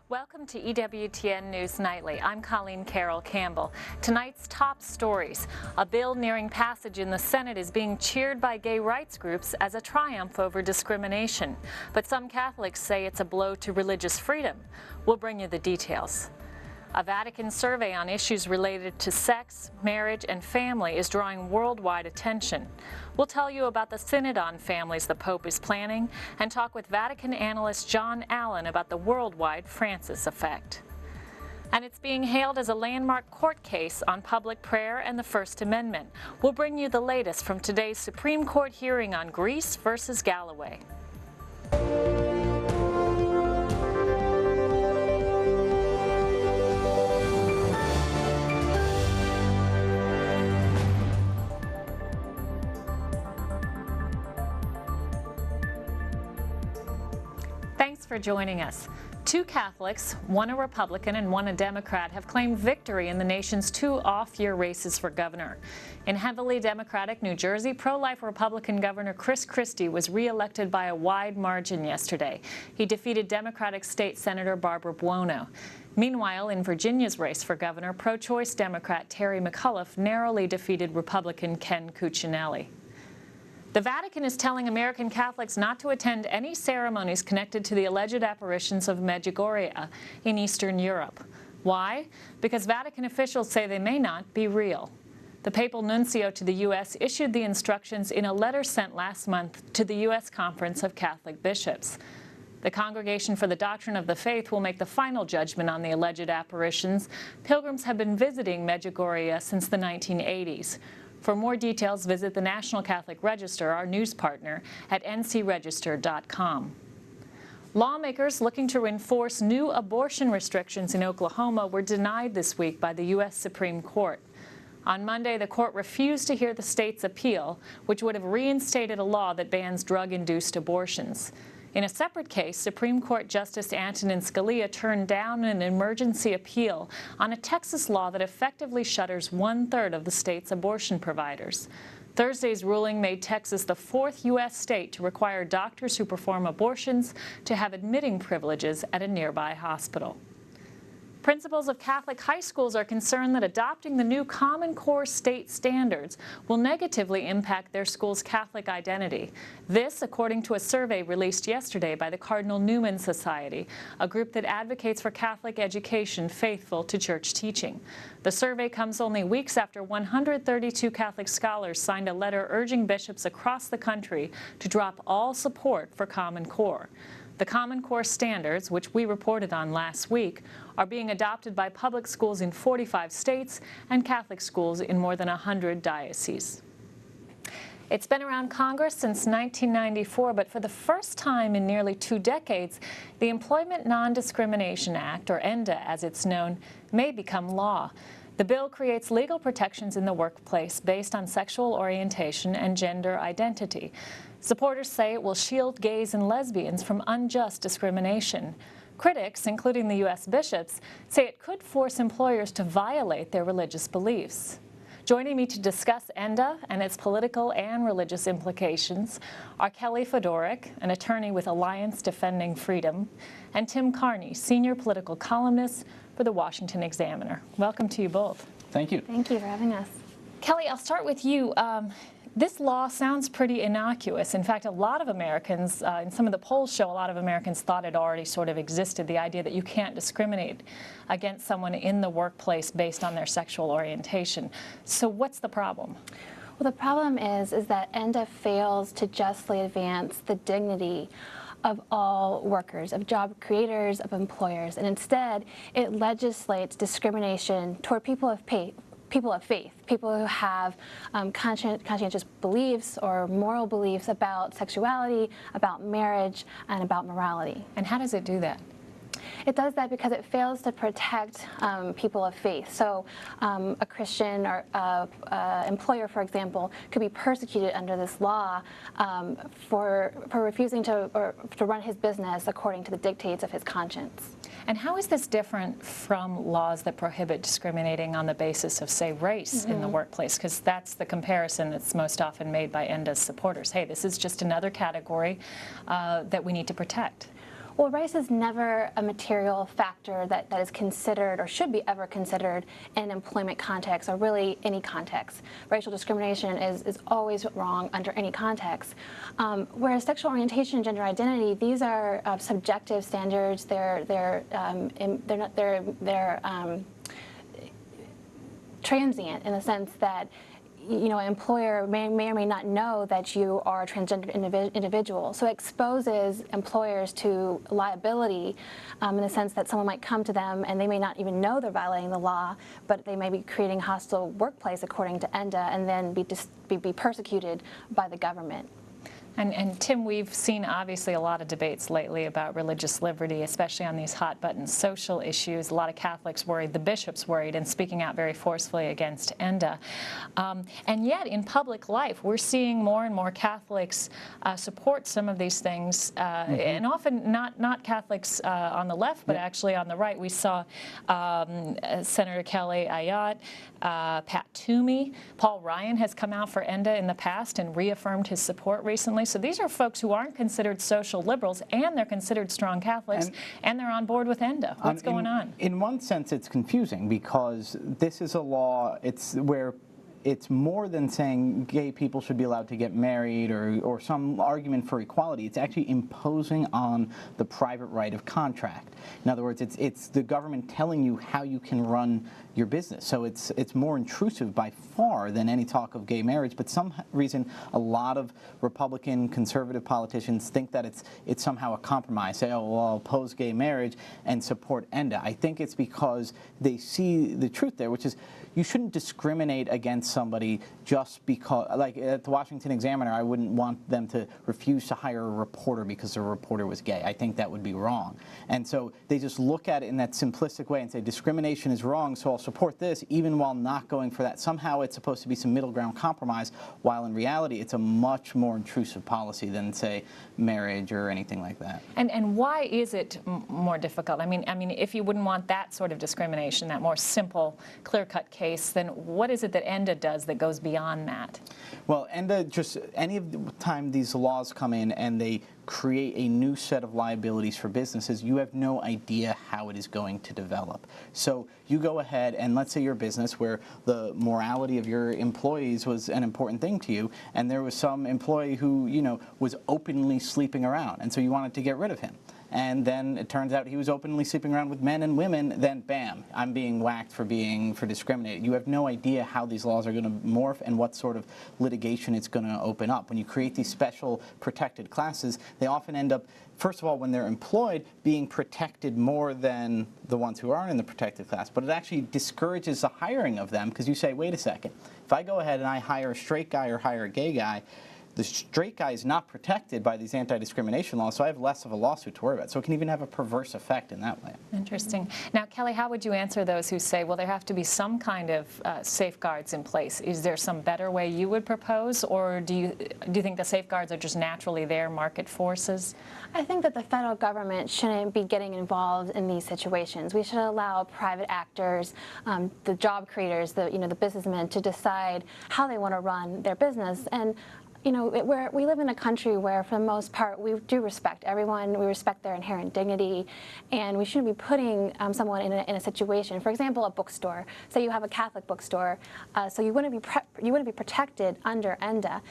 Welcome to EWTN News Nightly. I'm Colleen Carroll Campbell. Tonight's top stories. A bill nearing passage in the Senate is being cheered by gay rights groups as a triumph over discrimination. But some Catholics say it's a blow to religious freedom. We'll bring you the details. A Vatican survey on issues related to sex, marriage, and family is drawing worldwide attention. We'll tell you about the Synod on Families the Pope is planning and talk with Vatican analyst John Allen about the worldwide Francis effect. And it's being hailed as a landmark court case on public prayer and the First Amendment. We'll bring you the latest from today's Supreme Court hearing on Greece versus Galloway. Thanks for joining us. Two Catholics, one a Republican and one a Democrat, have claimed victory in the nation's two off-year races for governor. In heavily Democratic New Jersey, pro-life Republican Governor Chris Christie was re-elected by a wide margin yesterday. He defeated Democratic State Senator Barbara Buono. Meanwhile, in Virginia's race for governor, pro-choice Democrat Terry McAuliffe narrowly defeated Republican Ken Cuccinelli. The Vatican is telling American Catholics not to attend any ceremonies connected to the alleged apparitions of Medjugorje in Eastern Europe. Why? Because Vatican officials say they may not be real. The papal nuncio to the U.S. issued the instructions in a letter sent last month to the U.S. Conference of Catholic Bishops. The Congregation for the Doctrine of the Faith will make the final judgment on the alleged apparitions. Pilgrims have been visiting Medjugorje since the 1980s. For more details, visit the National Catholic Register, our news partner, at ncregister.com. Lawmakers looking to enforce new abortion restrictions in Oklahoma were denied this week by the U.S. Supreme Court. On Monday, the court refused to hear the state's appeal, which would have reinstated a law that bans drug-induced abortions. In a separate case, Supreme Court Justice Antonin Scalia turned down an emergency appeal on a Texas law that effectively shutters 1/3 of the state's abortion providers. Thursday's ruling made Texas the fourth U.S. state to require doctors who perform abortions to have admitting privileges at a nearby hospital. Principals of Catholic high schools are concerned that adopting the new Common Core state standards will negatively impact their school's Catholic identity. This, according to a survey released yesterday by the Cardinal Newman Society, a group that advocates for Catholic education faithful to church teaching. The survey comes only weeks after 132 Catholic scholars signed a letter urging bishops across the country to drop all support for Common Core. The Common Core standards, which we reported on last week, are being adopted by public schools in 45 states and Catholic schools in more than 100 dioceses. It's been around Congress since 1994, but for the first time in nearly 2 decades, the Employment Non-Discrimination Act, or ENDA as it's known, may become law. The bill creates legal protections in the workplace based on sexual orientation and gender identity. Supporters say it will shield gays and lesbians from unjust discrimination. Critics, including the U.S. bishops, say it could force employers to violate their religious beliefs. Joining me to discuss ENDA and its political and religious implications are Kellie Fiedorek, an attorney with Alliance Defending Freedom, and Tim Carney, senior political columnist for the Washington Examiner. Welcome to you both. Thank you. Thank you for having us. Kellie, I'll start with you. This law sounds pretty innocuous. In fact, a lot of Americans, and some of the polls show a lot of Americans thought it already sort of existed, the idea that you can't discriminate against someone in the workplace based on their sexual orientation. So what's the problem? Well, the problem is that ENDA fails to justly advance the dignity of all workers, of job creators, of employers, and instead it legislates discrimination toward people of faith, people who have conscientious beliefs or moral beliefs about sexuality, about marriage, and about morality. And how does it do that? It does that because it fails to protect people of faith. So a Christian or employer, for example, could be persecuted under this law for refusing to run his business according to the dictates of his conscience. And how is this different from laws that prohibit discriminating on the basis of, say, race in the workplace? Because that's the comparison that's most often made by ENDA's supporters. Hey, this is just another category that we need to protect. Well, race is never a material factor that is considered or should be ever considered in an employment context or really any context. Racial discrimination is always wrong under any context. Whereas sexual orientation and gender identity, these are subjective standards. They're transient in the sense that an employer may or may not know that you are a transgender individual. So it exposes employers to liability in the sense that someone might come to them and they may not even know they're violating the law, but they may be creating a hostile workplace according to ENDA and then be persecuted by the government. And Tim, we've seen obviously a lot of debates lately about religious liberty, especially on these hot-button social issues. A lot of Catholics worried, the bishops worried, and speaking out very forcefully against ENDA. And yet, in public life, we're seeing more and more Catholics support some of these things, and often not Catholics on the left, but actually on the right. We saw Senator Kellie Fiedorek, Pat Toomey, Paul Ryan has come out for ENDA in the past and reaffirmed his support recently. So these are folks who aren't considered social liberals, and they're considered strong Catholics, and they're on board with ENDA. What's going on? In one sense, it's confusing because this is a law. It's more than saying gay people should be allowed to get married or some argument for equality. It's actually imposing on the private right of contract. In other words, it's the government telling you how you can run your business. So it's more intrusive by far than any talk of gay marriage. But some reason, a lot of Republican conservative politicians think that it's somehow a compromise. Say, oh, well, I'll oppose gay marriage and support ENDA. I think it's because they see the truth there, which is you shouldn't discriminate against somebody just because, like at the Washington Examiner, I wouldn't want them to refuse to hire a reporter because the reporter was gay. I think that would be wrong. And so they just look at it in that simplistic way and say discrimination is wrong, so I'll support this even while not going for that. Somehow it's supposed to be some middle ground compromise, while in reality it's a much more intrusive policy than, say, marriage or anything like that. And why is it more difficult? I mean, if you wouldn't want that sort of discrimination, that more simple, clear-cut case, then what is it that ENDA does that goes beyond that? Well, ENDA, just any of the time these laws come in and they create a new set of liabilities for businesses, you have no idea how it is going to develop. So you go ahead and let's say your business where the morality of your employees was an important thing to you, and there was some employee who, was openly sleeping around, and so you wanted to get rid of him. And then it turns out he was openly sleeping around with men and women, then bam, I'm being whacked for discriminating. You have no idea how these laws are going to morph and what sort of litigation it's going to open up. When you create these special protected classes, they often end up, first of all, when they're employed, being protected more than the ones who aren't in the protected class. But it actually discourages the hiring of them because you say, wait a second, if I go ahead and I hire a straight guy or hire a gay guy, the straight guy is not protected by these anti-discrimination laws, so I have less of a lawsuit to worry about. So it can even have a perverse effect in that way. Interesting. Now, Kellie, how would you answer those who say, well, there have to be some kind of safeguards in place? Is there some better way you would propose, or do you think the safeguards are just naturally there, market forces? I think that the federal government shouldn't be getting involved in these situations. We should allow private actors, the job creators, the businessmen, to decide how they want to run their business. And we live in a country where, for the most part, we do respect everyone. We respect their inherent dignity, and we shouldn't be putting someone in a situation. For example, a bookstore. Say you have a Catholic bookstore, so you wouldn't be protected under ENDA.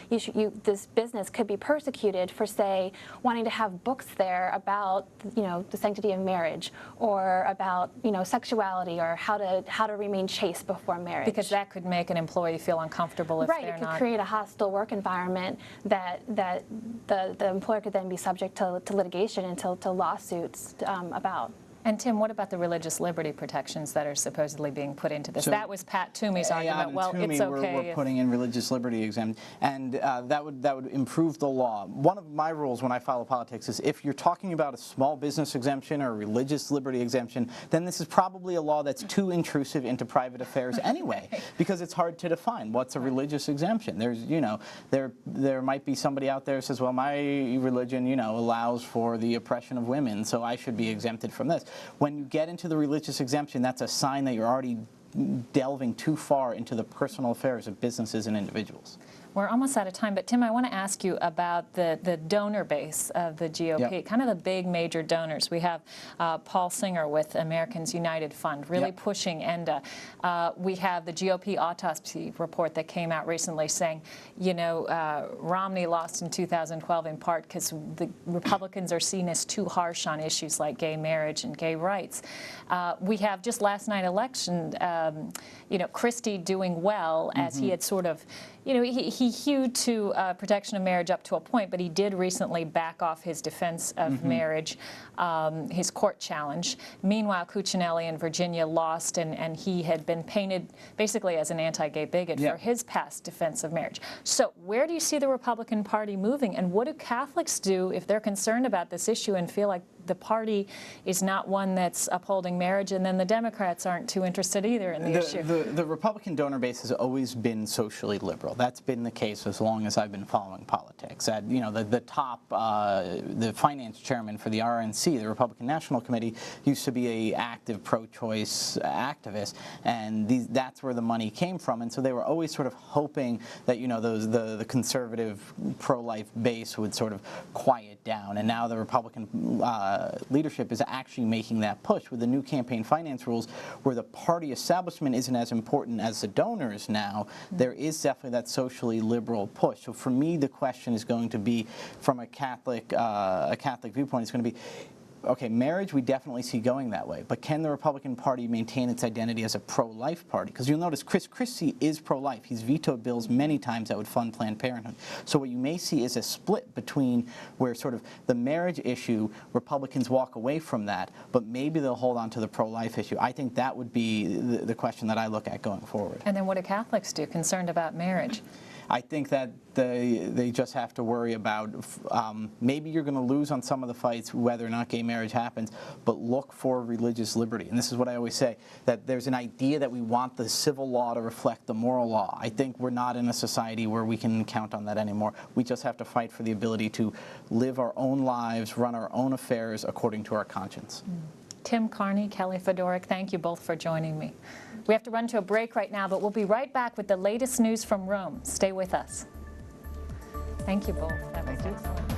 This business could be persecuted for, say, wanting to have books there about the sanctity of marriage, or about sexuality, or how to remain chaste before marriage. Because that could make an employee feel uncomfortable if they're not. Right, it could create a hostile work environment that the employer could then be subject to litigation and to lawsuits about. And Tim, what about the religious liberty protections that are supposedly being put into this? So, that was Pat Toomey's argument. Well, Toomey, it's okay. We're putting in religious liberty exemption, and that would improve the law. One of my rules when I follow politics is if you're talking about a small business exemption or a religious liberty exemption, then this is probably a law that's too intrusive into private affairs anyway, because it's hard to define what's a religious exemption. There's, there might be somebody out there who says, well, my religion, allows for the oppression of women, so I should be exempted from this. When you get into the religious exemption, that's a sign that you're already delving too far into the personal affairs of businesses and individuals. We're almost out of time, but Tim, I want to ask you about the donor base of the GOP, kind of the big major donors. We have Paul Singer with Americans United Fund really pushing ENDA. We have the GOP autopsy report that came out recently saying, you know, Romney lost in 2012 in part because the Republicans are seen as too harsh on issues like gay marriage and gay rights. We have just last night election, you know, Christie doing well as he had sort of, you know, he hewed to protection of marriage up to a point, but he did recently back off his defense of marriage, his court challenge. Meanwhile, Cuccinelli in Virginia lost, and he had been painted basically as an anti-gay bigot for his past defense of marriage. So where do you see the Republican Party moving, and what do Catholics do if they're concerned about this issue and feel like the party is not one that's upholding marriage, and then the Democrats aren't too interested either in the issue? The Republican donor base has always been socially liberal. That's been the case as long as I've been following politics. You know, the top, the finance chairman for the RNC, the Republican National Committee, used to be an active pro-choice activist, and that's where the money came from. And so they were always sort of hoping that, you know, the conservative pro-life base would sort of quiet down. And now the Republican leadership is actually making that push with the new campaign finance rules, where the party establishment isn't as important as the donors now. There is definitely that socially liberal push. So for me, the question is going to be, from a Catholic viewpoint, it's going to be, okay, marriage we definitely see going that way, but can the Republican Party maintain its identity as a pro-life party? Because you'll notice Chris Christie is pro-life. He's vetoed bills many times that would fund Planned Parenthood. So what you may see is a split between where sort of the marriage issue, Republicans walk away from that, but maybe they'll hold on to the pro-life issue. I think that would be the question that I look at going forward. And then what do Catholics do, concerned about marriage? I think that they just have to worry about, maybe you're going to lose on some of the fights whether or not gay marriage happens, but look for religious liberty. And this is what I always say, that there's an idea that we want the civil law to reflect the moral law. I think we're not in a society where we can count on that anymore. We just have to fight for the ability to live our own lives, run our own affairs according to our conscience. Tim, Carney, Kellie Fiedorek, thank you both for joining me. We have to run to a break right now, but we'll be right back with the latest news from Rome. Stay with us. Thank you both. That was excellent.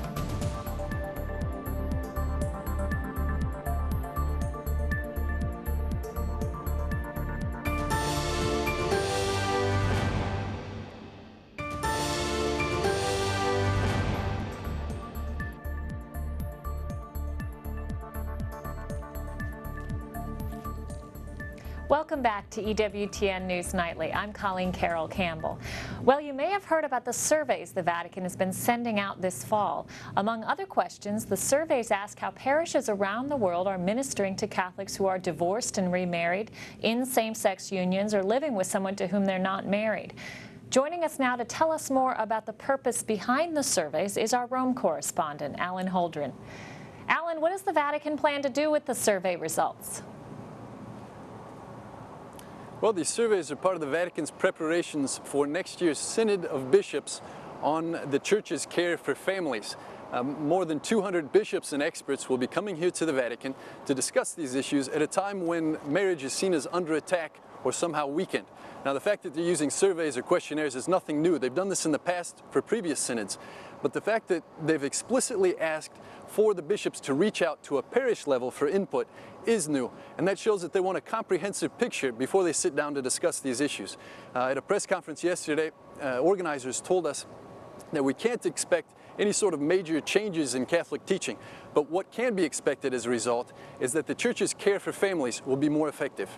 Welcome back to EWTN News Nightly. I'm Colleen Carroll Campbell. Well, you may have heard about the surveys the Vatican has been sending out this fall. Among other questions, the surveys ask how parishes around the world are ministering to Catholics who are divorced and remarried, in same-sex unions, or living with someone to whom they're not married. Joining us now to tell us more about the purpose behind the surveys is our Rome correspondent, Alan Holdren. Alan, what does the Vatican plan to do with the survey results? Well, these surveys are part of the Vatican's preparations for next year's Synod of Bishops on the Church's care for families. More than 200 bishops and experts will be coming here to the Vatican to discuss these issues at a time when marriage is seen as under attack or somehow weakened. Now, the fact that they're using surveys or questionnaires is nothing new. They've done this in the past for previous synods. But the fact that they've explicitly asked for the bishops to reach out to a parish level for input is new, and that shows that they want a comprehensive picture before they sit down to discuss these issues. At a press conference yesterday, organizers told us that we can't expect any sort of major changes in Catholic teaching, but what can be expected as a result is that the Church's care for families will be more effective.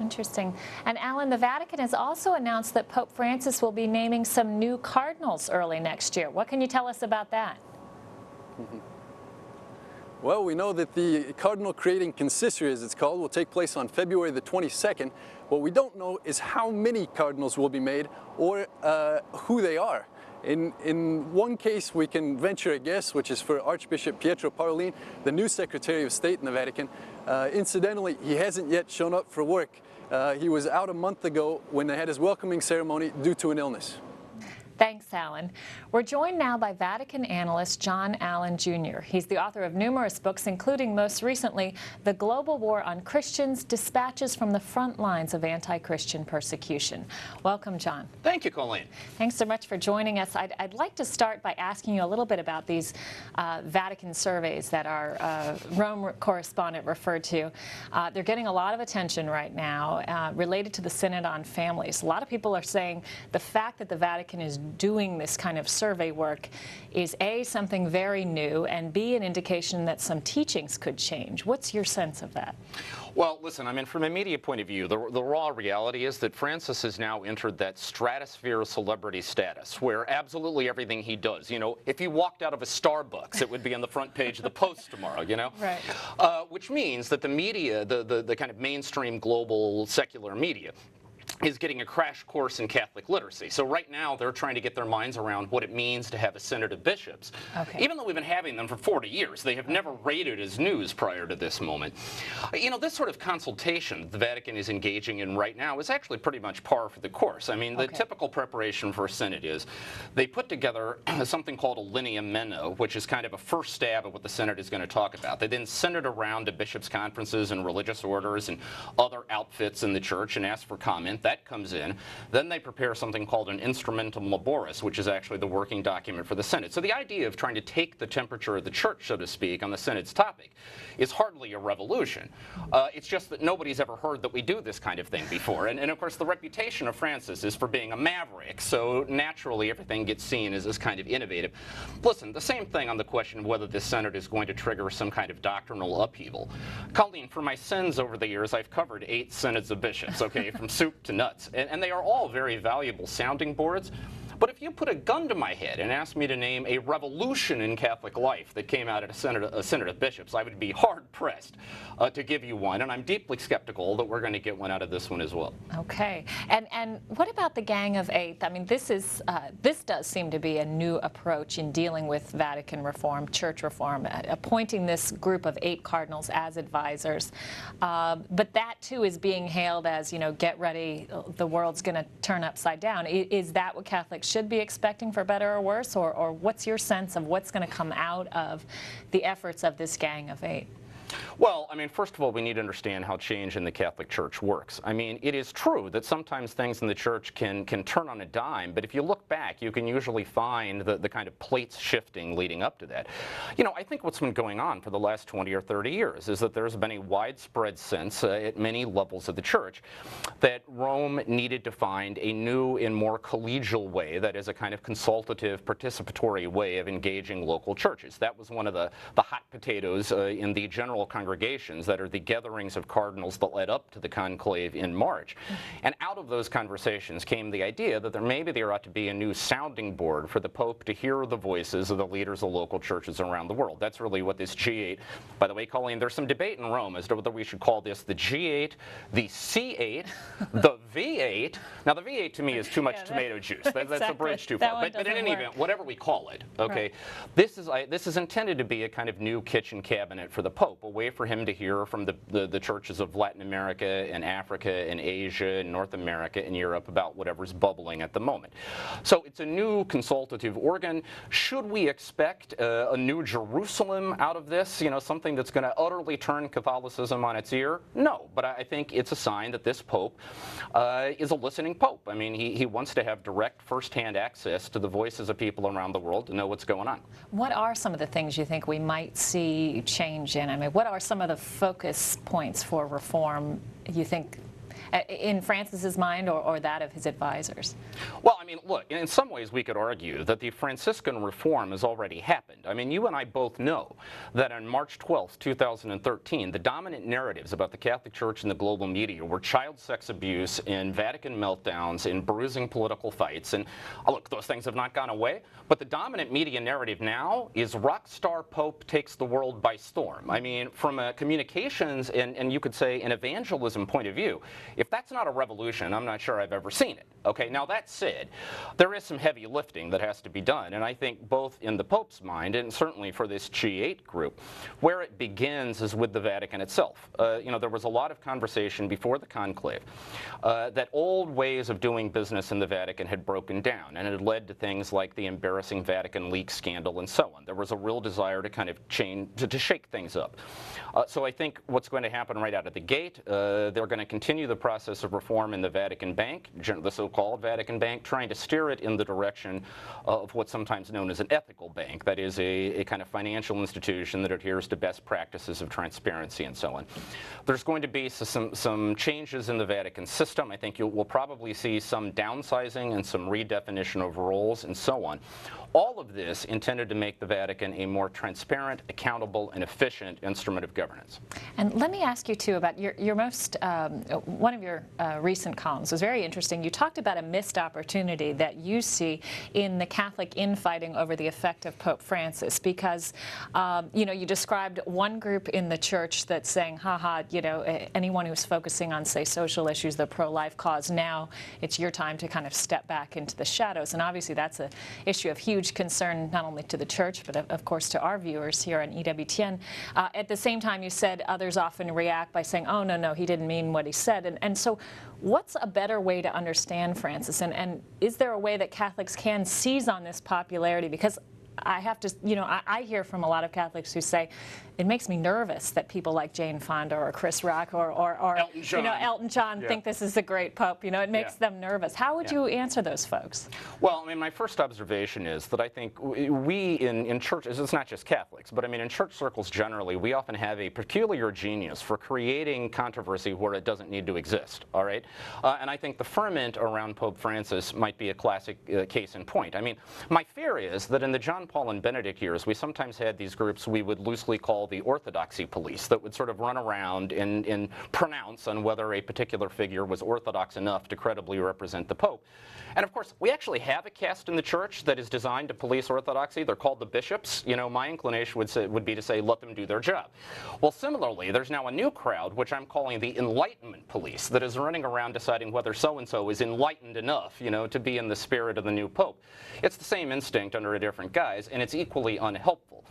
Interesting. And Alan, the Vatican has also announced that Pope Francis will be naming some new cardinals early next year. What can you tell us about that? Well, we know that the Cardinal Creating Consistory, as it's called, will take place on February the 22nd. What we don't know is how many cardinals will be made or who they are. In one case, we can venture a guess, which is for Archbishop Pietro Parolin, the new Secretary of State in the Vatican. Incidentally, he hasn't yet shown up for work. He was out a month ago when they had his welcoming ceremony due to an illness. Thanks, Alan. We're joined now by Vatican analyst John Allen Jr. He's the author of numerous books, including most recently, The Global War on Christians, Dispatches from the Front Lines of Anti-Christian Persecution. Welcome, John. Thank you, Colleen. Thanks so much for joining us. I'd like to start by asking you a little bit about these Vatican surveys that our Rome correspondent referred to. They're getting a lot of attention right now related to the Synod on Families. A lot of people are saying the fact that the Vatican is doing this kind of survey work is A, something very new, and B, an indication that some teachings could change. What's your sense of that? Well, listen, I mean, from a media point of view, the raw reality is that Francis has now entered that stratosphere of celebrity status where absolutely everything he does, you know, if he walked out of a Starbucks, it would be on the front page of the Post tomorrow, you know? Right. Which means that the media, the kind of mainstream global secular media, is getting a crash course in Catholic literacy. So right now they're trying to get their minds around what it means to have a synod of bishops. Okay. Even though we've been having them for 40 years, they have never rated as news prior to this moment. You know, this sort of consultation the Vatican is engaging in right now is actually pretty much par for the course. I mean, the typical preparation for a synod is they put together something called a linea meno, which is kind of a first stab at what the synod is going to talk about. They then send it around to bishops' conferences and religious orders and other outfits in the church and ask for comment. That comes in. Then they prepare something called an instrumentum laboris, which is actually the working document for the synod. So the idea of trying to take the temperature of the church, so to speak, on the synod's topic is hardly a revolution. It's just that nobody's ever heard that we do this kind of thing before. And of course, the reputation of Francis is for being a maverick, so naturally everything gets seen as kind of innovative. Listen, the same thing on the question of whether this synod is going to trigger some kind of doctrinal upheaval. Colleen, for my sins over the years, I've covered 8 synods of bishops, okay, from soup to nuts. And they are all very valuable sounding boards. But if you put a gun to my head and asked me to name a revolution in Catholic life that came out at a synod of bishops, I would be hard-pressed to give you one. And I'm deeply skeptical that we're going to get one out of this one as well. Okay. And what about the Gang of Eight? I mean, this does seem to be a new approach in dealing with Vatican reform, church reform, appointing this group of 8 cardinals as advisors. But that, too, is being hailed as, you know, get ready, the world's going to turn upside down. Is that what Catholics should be expecting, for better or worse, or what's your sense of what's going to come out of the efforts of this Gang of 8? Well, I mean, first of all, we need to understand how change in the Catholic Church works. I mean, it is true that sometimes things in the Church can turn on a dime, but if you look back, you can usually find the kind of plates shifting leading up to that. You know, I think what's been going on for the last 20 or 30 years is that there's been a widespread sense at many levels of the Church that Rome needed to find a new and more collegial way, that is a kind of consultative, participatory way of engaging local churches. That was one of the hot potatoes in the general congregations that are the gatherings of cardinals that led up to the conclave in March. And out of those conversations came the idea that there ought to be a new sounding board for the Pope to hear the voices of the leaders of local churches around the world. That's really what this G8, by the way, Colleen, there's some debate in Rome as to whether we should call this the G8, the C8, the V8. Now, the V8 to me is too much tomato juice. That's a bridge too far. But in any event, whatever we call it, okay, right. This is intended to be a kind of new kitchen cabinet for the Pope, a way for him to hear from the churches of Latin America and Africa and Asia and North America and Europe about whatever's bubbling at the moment. So it's a new consultative organ. Should we expect a new Jerusalem out of this, you know, something that's going to utterly turn Catholicism on its ear? No, but I think it's a sign that this Pope is a listening Pope. I mean, he wants to have direct first-hand access to the voices of people around the world to know what's going on. What are some of the things you think we might see change in? I mean, what are some of the focus points for reform, you think, in Francis's mind or that of his advisors? Well, I mean, look, in some ways we could argue that the Franciscan reform has already happened. I mean, you and I both know that on March 12th, 2013, the dominant narratives about the Catholic Church and the global media were child sex abuse and Vatican meltdowns and bruising political fights. And look, those things have not gone away, but the dominant media narrative now is rock star Pope takes the world by storm. I mean, from a communications and you could say an evangelism point of view, If that's not a revolution, I'm not sure I've ever seen it. Okay, now that said, there is some heavy lifting that has to be done, and I think both in the Pope's mind and certainly for this G8 group, where it begins is with the Vatican itself. There was a lot of conversation before the conclave that old ways of doing business in the Vatican had broken down, and it had led to things like the embarrassing Vatican leaks scandal and so on. There was a real desire to kind of change, to shake things up. So I think what's going to happen right out of the gate, they're going to continue the process of reform in the Vatican Bank, the so-called Vatican Bank, trying to steer it in the direction of what's sometimes known as an ethical bank, that is a kind of financial institution that adheres to best practices of transparency and so on. There's going to be some changes in the Vatican system. I think we'll probably see some downsizing and some redefinition of roles and so on. All of this intended to make the Vatican a more transparent, accountable, and efficient instrument of governance. And let me ask you, too, about your most, one of your recent columns was very interesting. You talked about a missed opportunity that you see in the Catholic infighting over the effect of Pope Francis, because, you described one group in the church that's saying, anyone who's focusing on, say, social issues, the pro-life cause, now it's your time to kind of step back into the shadows. And obviously that's an issue of huge concern not only to the church, but of course to our viewers here on EWTN. At the same time, you said others often react by saying, oh, no, he didn't mean what he said. And so what's a better way to understand Francis? And is there a way that Catholics can seize on this popularity? Because I have to, I hear from a lot of Catholics who say, it makes me nervous that people like Jane Fonda or Chris Rock or Elton John think this is a great pope. It makes them nervous. How would you answer those folks? Well, I mean, my first observation is that I think we in churches, it's not just Catholics, but I mean in church circles generally, we often have a peculiar genius for creating controversy where it doesn't need to exist, all right? And I think the ferment around Pope Francis might be a classic case in point. I mean, my fear is that in the John Paul and Benedict years, we sometimes had these groups we would loosely call the orthodoxy police that would sort of run around and pronounce on whether a particular figure was orthodox enough to credibly represent the Pope. And of course, we actually have a caste in the church that is designed to police orthodoxy. They're called the bishops. My inclination would be to say, let them do their job. Well, similarly, there's now a new crowd, which I'm calling the Enlightenment police, that is running around deciding whether so-and-so is enlightened enough, to be in the spirit of the new Pope. It's the same instinct under a different guise, and it's equally unhelpful.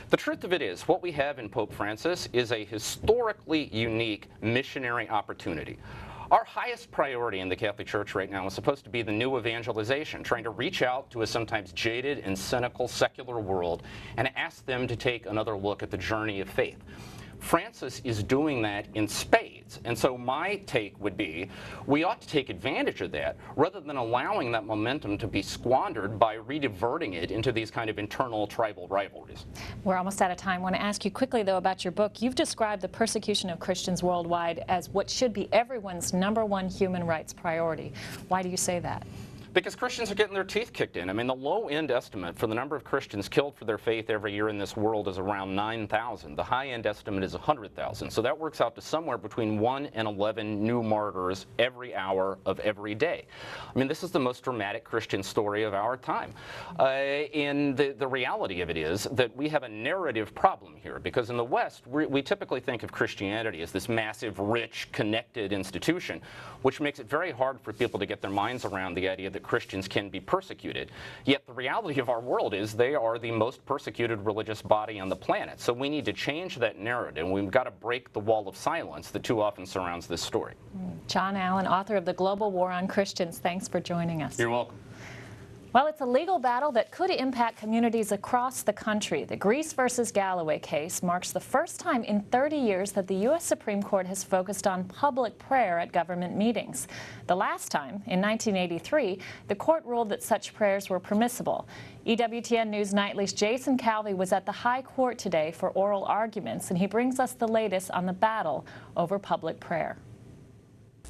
The truth of it is, what we have in Pope Francis is a historically unique missionary opportunity. Our highest priority in the Catholic Church right now is supposed to be the new evangelization, trying to reach out to a sometimes jaded and cynical secular world and ask them to take another look at the journey of faith. Francis is doing that in spades, and so my take would be we ought to take advantage of that rather than allowing that momentum to be squandered by rediverting it into these kind of internal tribal rivalries. We're almost out of time. I want to ask you quickly, though, about your book. You've described the persecution of Christians worldwide as what should be everyone's #1 human rights priority. Why do you say that? Because Christians are getting their teeth kicked in. I mean, the low-end estimate for the number of Christians killed for their faith every year in this world is around 9,000. The high-end estimate is 100,000. So that works out to somewhere between 1 and 11 new martyrs every hour of every day. I mean, this is the most dramatic Christian story of our time. And the reality of it is that we have a narrative problem here, because in the West, we typically think of Christianity as this massive, rich, connected institution, which makes it very hard for people to get their minds around the idea that Christians can be persecuted. Yet the reality of our world is they are the most persecuted religious body on the planet. So we need to change that narrative, and we've got to break the wall of silence that too often surrounds this story. John Allen, author of The Global War on Christians, thanks for joining us. You're welcome. Well, it's a legal battle that could impact communities across the country. The Greece versus Galloway case marks the first time in 30 years that the U.S. Supreme Court has focused on public prayer at government meetings. The last time, in 1983, the court ruled that such prayers were permissible. EWTN News Nightly's Jason Calvi was at the High Court today for oral arguments, and he brings us the latest on the battle over public prayer.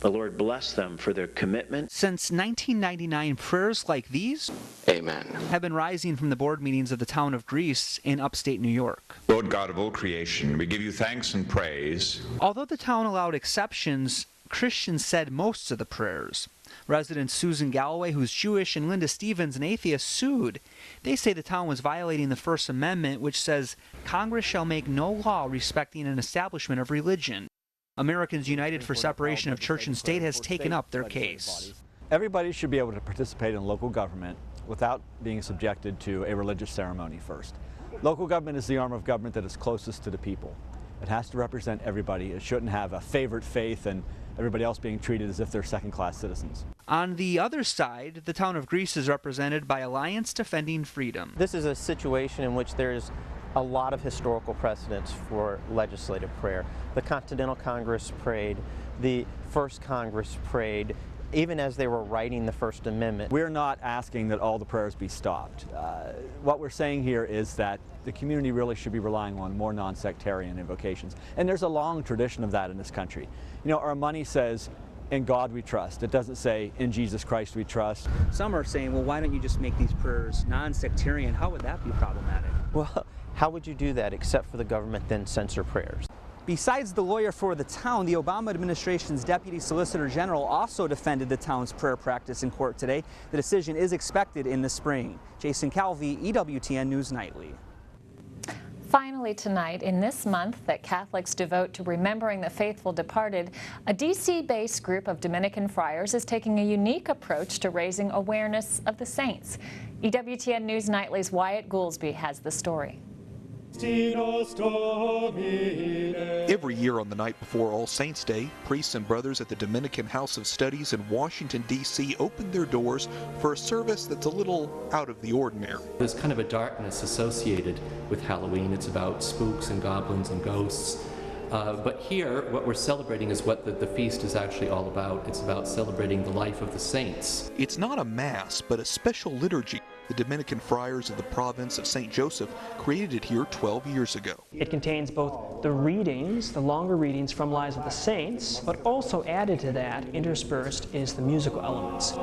The Lord bless them for their commitment. Since 1999, prayers like these Amen. Have been rising from the board meetings of the town of Greece in upstate New York. Lord God of all creation, we give you thanks and praise. Although the town allowed exceptions, Christians said most of the prayers. Resident Susan Galloway, who's Jewish, and Linda Stevens, an atheist, sued. They say the town was violating the First Amendment, which says Congress shall make no law respecting an establishment of religion. Americans United for Separation of Church and State has taken up their case. Everybody should be able to participate in local government without being subjected to a religious ceremony first. Local government is the arm of government that is closest to the people. It has to represent everybody. It shouldn't have a favorite faith and everybody else being treated as if they're second-class citizens. On the other side, the town of Greece is represented by Alliance Defending Freedom. This is a situation in which there's a lot of historical precedents for legislative prayer. The Continental Congress prayed, the First Congress prayed, even as they were writing the First Amendment. We're not asking that all the prayers be stopped. What we're saying here is that the community really should be relying on more non-sectarian invocations. And there's a long tradition of that in this country. You know, our money says, "In God we trust." It doesn't say, "In Jesus Christ we trust." Some are saying, well, why don't you just make these prayers non-sectarian? How would that be problematic? Well, how would you do that except for the government then censor prayers? Besides the lawyer for the town, the Obama administration's Deputy Solicitor General also defended the town's prayer practice in court today. The decision is expected in the spring. Jason Calvi, EWTN News Nightly. Finally tonight, in this month that Catholics devote to remembering the faithful departed, a D.C.-based group of Dominican friars is taking a unique approach to raising awareness of the saints. EWTN News Nightly's Wyatt Goolsby has the story. Every year on the night before All Saints' Day, priests and brothers at the Dominican House of Studies in Washington, D.C. open their doors for a service that's a little out of the ordinary. There's kind of a darkness associated with Halloween. It's about spooks and goblins and ghosts. But here, what we're celebrating is what the feast is actually all about. It's about celebrating the life of the saints. It's not a mass, but a special liturgy. The Dominican friars of the province of St. Joseph created it here 12 years ago. It contains both the readings, the longer readings from Lives of the Saints, but also added to that, interspersed, is the musical elements.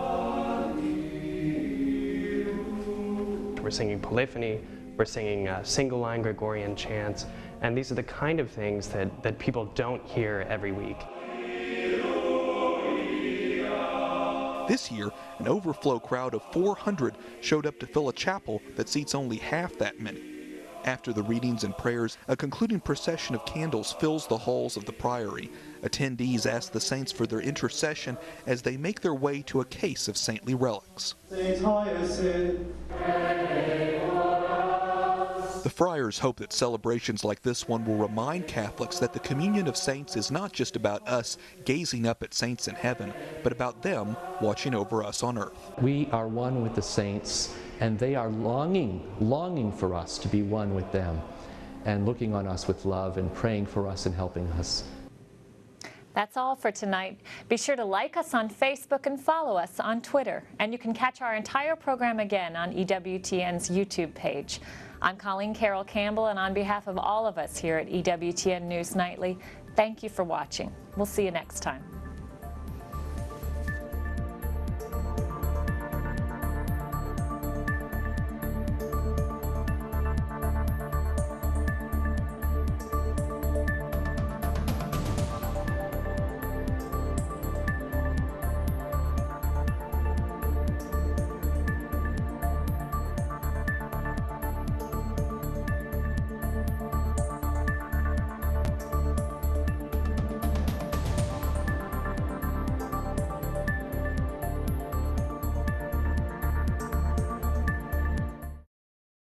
We're singing polyphony, we're singing single-line Gregorian chants, and these are the kind of things that people don't hear every week. This year, an overflow crowd of 400 showed up to fill a chapel that seats only half that many. After the readings and prayers, a concluding procession of candles fills the halls of the priory. Attendees ask the saints for their intercession as they make their way to a case of saintly relics. The friars hope that celebrations like this one will remind Catholics that the communion of saints is not just about us gazing up at saints in heaven, but about them watching over us on earth. We are one with the saints, and they are longing for us to be one with them, and looking on us with love and praying for us and helping us. That's all for tonight. Be sure to like us on Facebook and follow us on Twitter. And you can catch our entire program again on EWTN's YouTube page. I'm Colleen Carroll Campbell, and on behalf of all of us here at EWTN News Nightly, thank you for watching. We'll see you next time.